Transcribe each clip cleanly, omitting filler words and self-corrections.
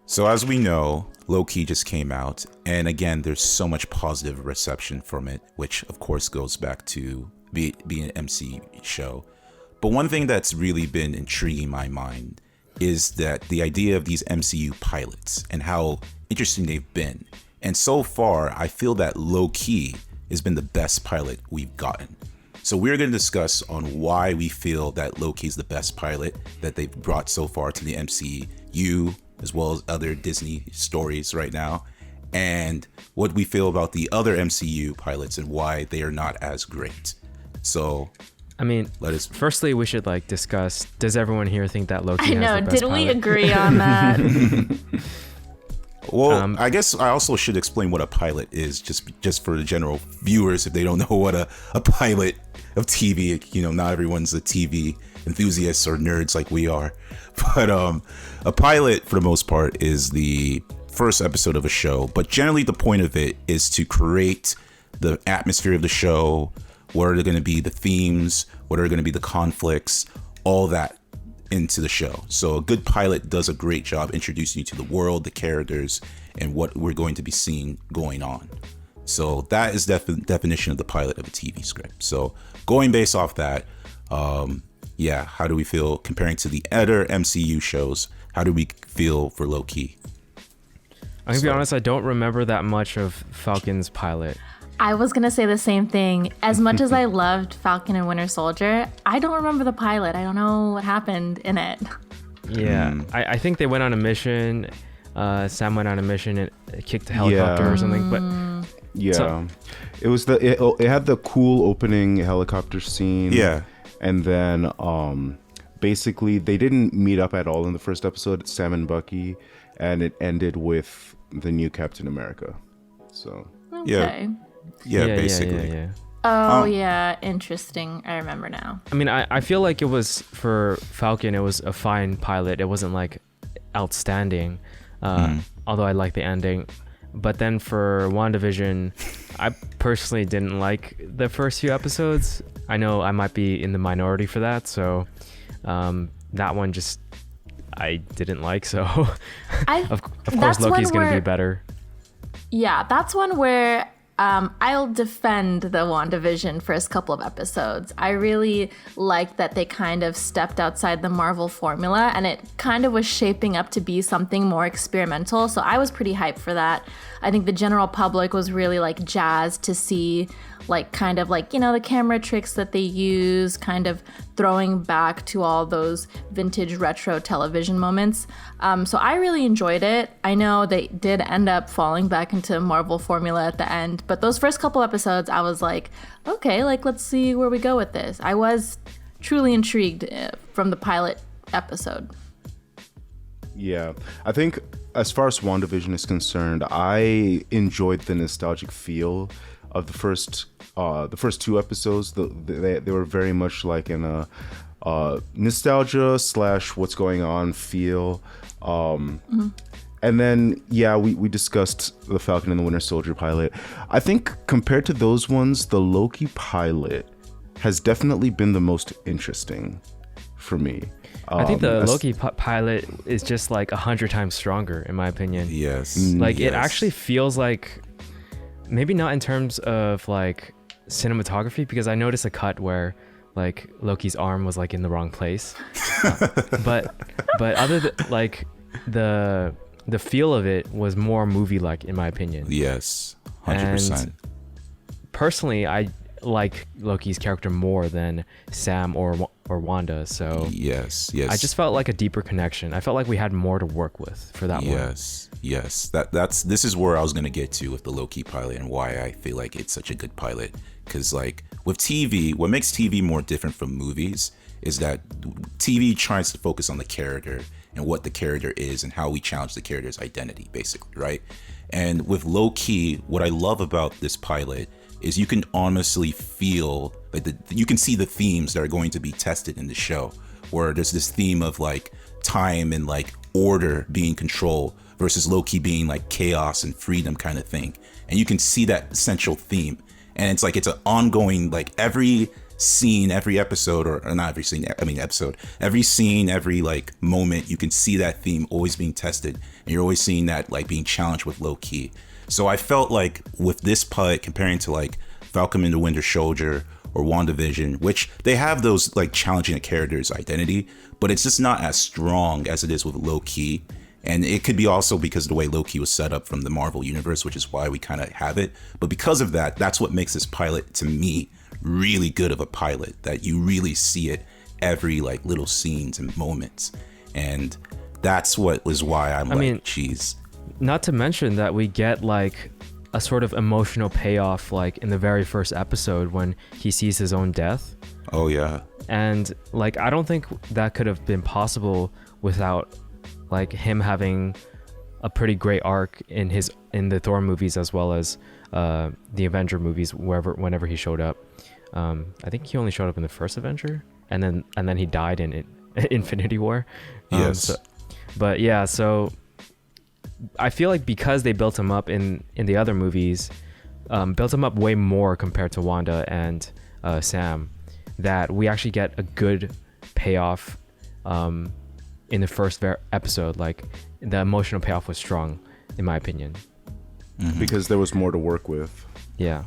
So as we know, Loki just came out, and again, there's so much positive reception from it, which of course goes back to being an MCU show. But one thing that's really been intriguing my mind is that the idea of these MCU pilots and how interesting they've been. And so far, I feel that Loki has been the best pilot we've gotten. So we're going to discuss on why we feel that Loki is the best pilot that they've brought so far to the MCU, as well as other Disney stories right now, and what we feel about the other MCU pilots and why they are not as great. So, I mean, firstly, we should discuss, does everyone here think that Loki has the best did pilot? we agree on that? Well, I guess I also should explain what a pilot is, just for the general viewers if they don't know what a pilot of TV. Not everyone's a TV enthusiast or nerds like we are, but a pilot for the most part is the first episode of a show. But generally, the point of it is to create the atmosphere of the show. What are going to be the themes? What are going to be the conflicts? All that into the show. So a good pilot does a great job introducing you to the world, the characters, and what we're going to be seeing going on. So that is definition of the pilot of a TV script. So going based off that, how do we feel comparing to the other MCU shows? How do we feel for Loki? I'm going to be honest, I don't remember that much of Falcon's pilot. I was going to say the same thing. As much as I loved Falcon and Winter Soldier, I don't remember the pilot. I don't know what happened in it. Yeah, I think they went on a mission. Sam went on a mission and kicked a helicopter or something. But it was it had the cool opening helicopter scene. Yeah, and then basically they didn't meet up at all in the first episode, Sam and Bucky, and it ended with the new Captain America. So okay. Yeah, basically. Yeah. Oh, yeah. Interesting. I remember now. I mean, I feel like it was, for Falcon, it was a fine pilot. It wasn't outstanding, although I like the ending. But then for WandaVision, I personally didn't like the first few episodes. I know I might be in the minority for that. So that one just, I didn't like. So of course, Loki's going to be better. Yeah, that's one where I'll defend the WandaVision first couple of episodes. I really liked that they kind of stepped outside the Marvel formula, and it kind of was shaping up to be something more experimental. So I was pretty hyped for that. I think the general public was really jazzed to see the camera tricks that they use, kind of throwing back to all those vintage retro television moments. So I really enjoyed it. I know they did end up falling back into Marvel formula at the end, but those first couple episodes, I was like, okay, let's see where we go with this. I was truly intrigued from the pilot episode. Yeah, I think as far as WandaVision is concerned, I enjoyed the nostalgic feel of the first two episodes. They were very much in a nostalgia / what's going on feel. And then we discussed the Falcon and the Winter Soldier pilot. I think compared to those ones, the Loki pilot has definitely been the most interesting for me. I think the Loki pilot is just 100 times stronger, in my opinion. Yes. It actually feels maybe not in terms of cinematography, because I noticed a cut where Loki's arm was in the wrong place. but other than the feel of it was more movie-like, in my opinion. Yes, 100%. And personally, I like Loki's character more than Sam or Wanda. So yes, I just felt like a deeper connection. I felt like we had more to work with for that one. Yes. This is where I was gonna get to with the Loki pilot and why I feel like it's such a good pilot. Because with TV, what makes TV more different from movies is that TV tries to focus on the character and what the character is and how we challenge the character's identity, basically, right? And with Loki, what I love about this pilot is you can honestly feel you can see the themes that are going to be tested in the show, where there's this theme of time and order being control versus Loki being chaos and freedom kind of thing. And you can see that central theme. And it's an ongoing, every scene, every episode, or not every scene, I mean episode, every scene, every like moment, you can see that theme always being tested, and you're always seeing that like being challenged with Loki. So I felt like with this pilot, comparing to like Falcon and the Winter Soldier or WandaVision, which they have those like challenging a character's identity, but it's just not as strong as it is with Loki. And it could be also because of the way Loki was set up from the Marvel universe, which is why we kind of have it. But because of that, that's what makes this pilot, to me, really good of a pilot, that you really see it every like little scenes and moments. And that's what was why I'm geez. Not to mention that we get like a sort of emotional payoff like in the very first episode when he sees his own death. Oh, yeah. And like, I don't think that could have been possible without like him having a pretty great arc in the Thor movies, as well as the Avenger movies, whenever he showed up. I think he only showed up in the first Avenger, and then he died in Infinity War. Yes. But yeah, so I feel like because they built him up in the other movies, built him up way more compared to Wanda and Sam, that we actually get a good payoff in the first episode. Like the emotional payoff was strong, in my opinion, because there was more to work with. Yeah,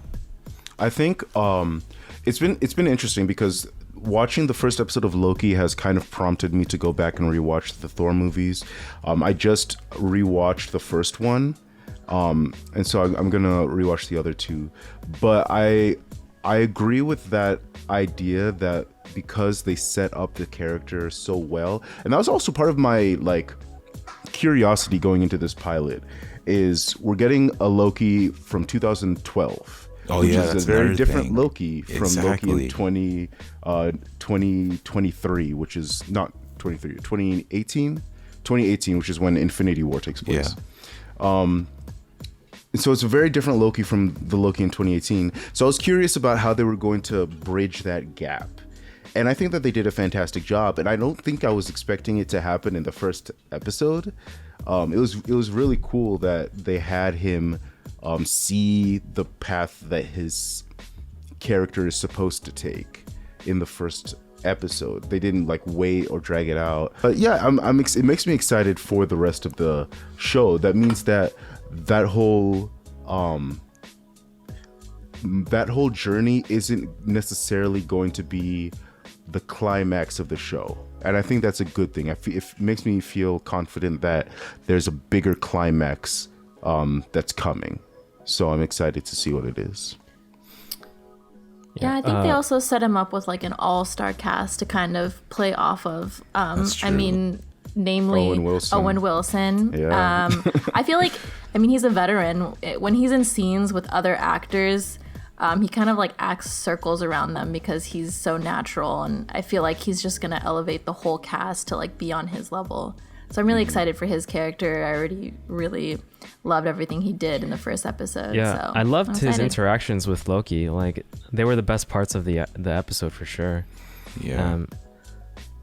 I think it's been interesting because watching the first episode of Loki has kind of prompted me to go back and rewatch the Thor movies. I just rewatched the first one, and so I'm gonna rewatch the other two. But I agree with that idea that because they set up the character so well, and that was also part of my like curiosity going into this pilot, is we're getting a Loki from 2012. Oh, which yeah, is that's a very another different thing. Loki from Exactly. Loki in 2023, which is not 2018, which is when Infinity War takes place. Yeah. So it's a very different Loki from the Loki in 2018. So I was curious about how they were going to bridge that gap. And I think that they did a fantastic job. And I don't think I was expecting it to happen in the first episode. It was really cool that they had him see the path that his character is supposed to take in the first episode. They didn't like wait or drag it out. But yeah, it makes me excited for the rest of the show. That means that whole journey isn't necessarily going to be the climax of the show, and I think that's a good thing. It makes me feel confident that there's a bigger climax that's coming, so I'm excited to see what it is. Yeah, I think they also set him up with like an all-star cast to kind of play off of. That's true. I mean, namely Owen Wilson. Yeah. I feel like, I mean, he's a veteran. When he's in scenes with other actors, he kind of like acts circles around them because he's so natural, and I feel like he's just gonna elevate the whole cast to like be on his level. So I'm really excited for his character. I already really loved everything he did in the first episode. yeah. So I loved I'm his excited. interactions with Loki. Like they were the best parts of the episode for sure. Yeah.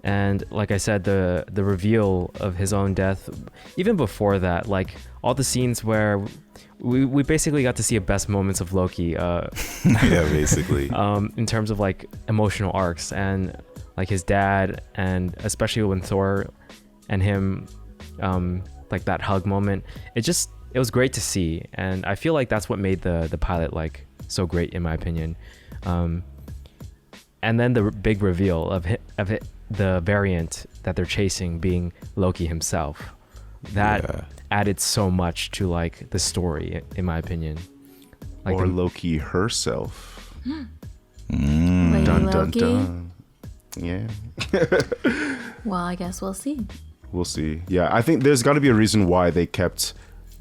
And like I said, the reveal of his own death, even before that, like all the scenes where we basically got to see the best moments of Loki, Yeah, basically. in terms of like emotional arcs, and like his dad, and especially when Thor and him, like that hug moment. It was great to see, and I feel like that's what made the pilot like so great in my opinion. And then the big reveal of the variant that they're chasing being Loki himself, that added so much to like the story in my opinion. Like Or Loki herself. Lady Dun dun Loki. dun. Yeah. Well, I guess we'll see. We'll see. Yeah, I think there's got to be a reason why they kept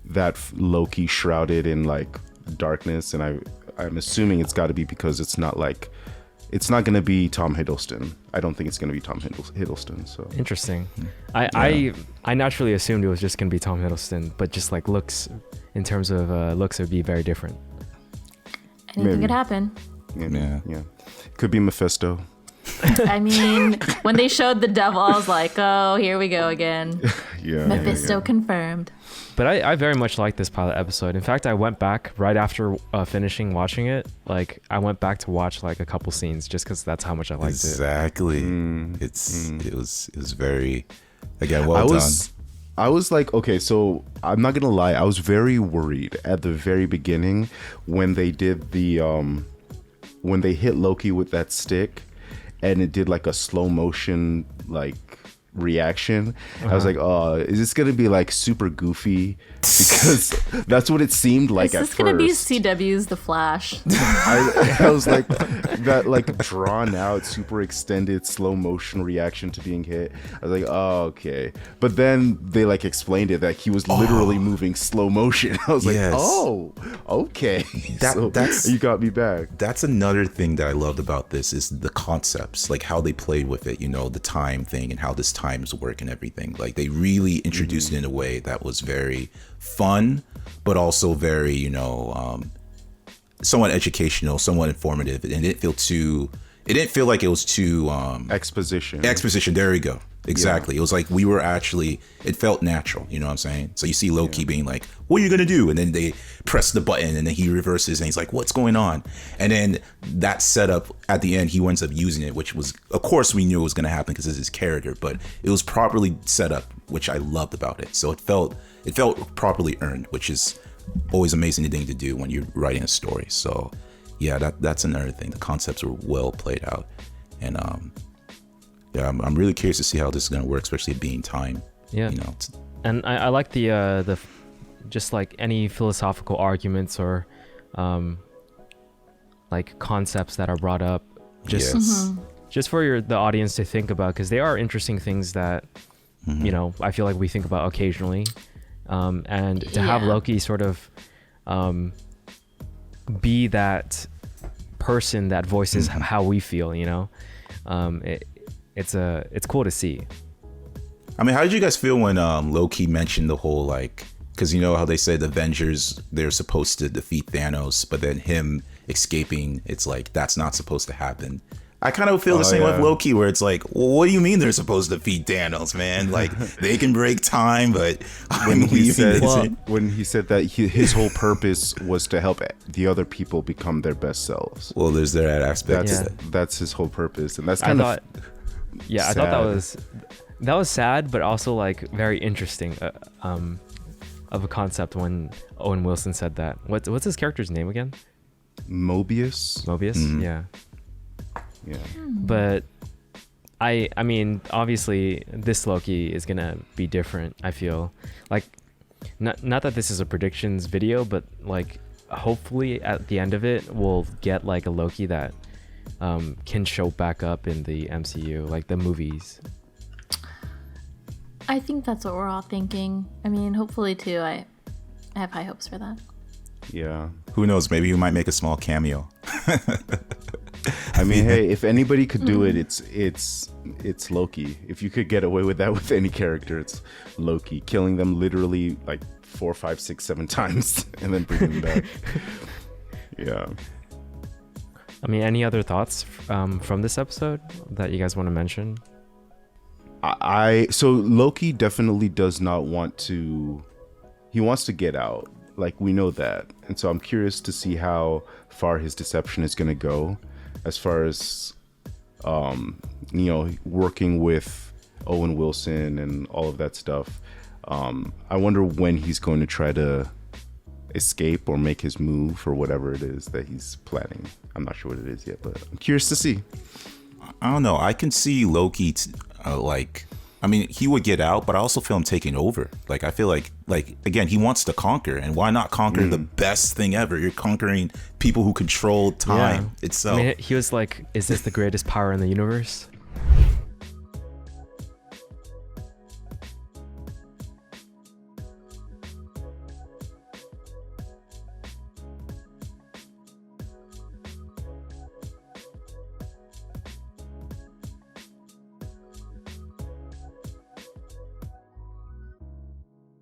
that Loki shrouded in like darkness, and I'm assuming it's got to be because it's not going to be Tom Hiddleston. I don't think it's going to be Tom Hiddleston. So interesting. I naturally assumed it was just gonna be Tom Hiddleston, but just like looks, in terms of looks, it would be very different. Anything Maybe. could happen. yeah. Could be Mephisto. I mean, when they showed the devil, I was like, oh, here we go again. Mephisto confirmed. But I very much like this pilot episode. In fact, I went back right after finishing watching it. Like, I went back to watch like a couple scenes just because that's how much I liked exactly. It was very, again, well done. I was like, okay, so I'm not gonna lie, I was very worried at the very beginning when they did the when they hit Loki with that stick and it did like a slow motion like reaction. I was like, oh, is this gonna be like super goofy? Because that's what it seemed like at first. Is this gonna be CW's The Flash? I was like, that like drawn out, super extended slow motion reaction to being hit. I was like, oh, okay. But then they like explained it that he was literally moving slow motion. I was like, oh, okay. That's you got me back. That's another thing that I loved about this is the concepts, like how they played with it, you know, the time thing and how this times work and everything. Like they really introduced it in a way that was very fun, but also very, you know, somewhat educational, somewhat informative. And it didn't feel like it was too exposition. There we go. Exactly. It was like it felt natural, you know what I'm saying? So you see Loki being like, what are you gonna do? And then they press the button and then he reverses and he's like, what's going on? And then that setup at the end, he ends up using it, which was, of course we knew it was gonna happen because it's his character, but it was properly set up, which I loved about it. So it felt properly earned, which is always amazing thing to do when you're writing a story. So yeah, that's another thing. The concepts were well played out. And yeah, I'm really curious to see how this is going to work, especially being time. Yeah. You know, and I like the just like any philosophical arguments or like concepts that are brought up, just for the audience to think about, because they are interesting things that you know, I feel like we think about occasionally, and to have Loki sort of be that person that voices how we feel, you know, it's cool to see. I mean, how did you guys feel when Loki mentioned the whole, like, because you know how they said the Avengers, they're supposed to defeat Thanos, but then him escaping, it's like that's not supposed to happen. I kind of feel the same with Loki, where it's like, well, what do you mean they're supposed to defeat Thanos, man? Like they can break time, but when he said that his whole purpose was to help the other people become their best selves. Well, there's that aspect. That's his whole purpose, and that's kind of sad. I thought that was sad, but also like very interesting of a concept when Owen Wilson said that. What's his character's name again? Mobius. Yeah. Yeah. But I mean, obviously this Loki is gonna be different. I feel like not that this is a predictions video, but like hopefully at the end of it we'll get like a Loki that can show back up in the MCU, like the movies. I think that's what we're all thinking. I mean, hopefully too. I have high hopes for that. Yeah. Who knows? Maybe he might make a small cameo. I mean, hey, if anybody could do it, it's Loki. If you could get away with that with any character, it's Loki. Killing them literally like 4, 5, 6, 7 times and then bringing them back. Yeah. I mean, any other thoughts from this episode that you guys want to mention? So Loki definitely does not want to. He wants to get out. Like, we know that. And so I'm curious to see how far his deception is going to go as far as, you know, working with Owen Wilson and all of that stuff. I wonder when he's going to try to escape or make his move or whatever it is that he's planning. I'm not sure what it is yet, but I'm curious to see. I don't know. I can see Loki, I mean, he would get out, but I also feel him taking over. Like, I feel like again, he wants to conquer, and why not conquer the best thing ever? You're conquering people who control time itself. I mean, he was like, "Is this the greatest power in the universe?"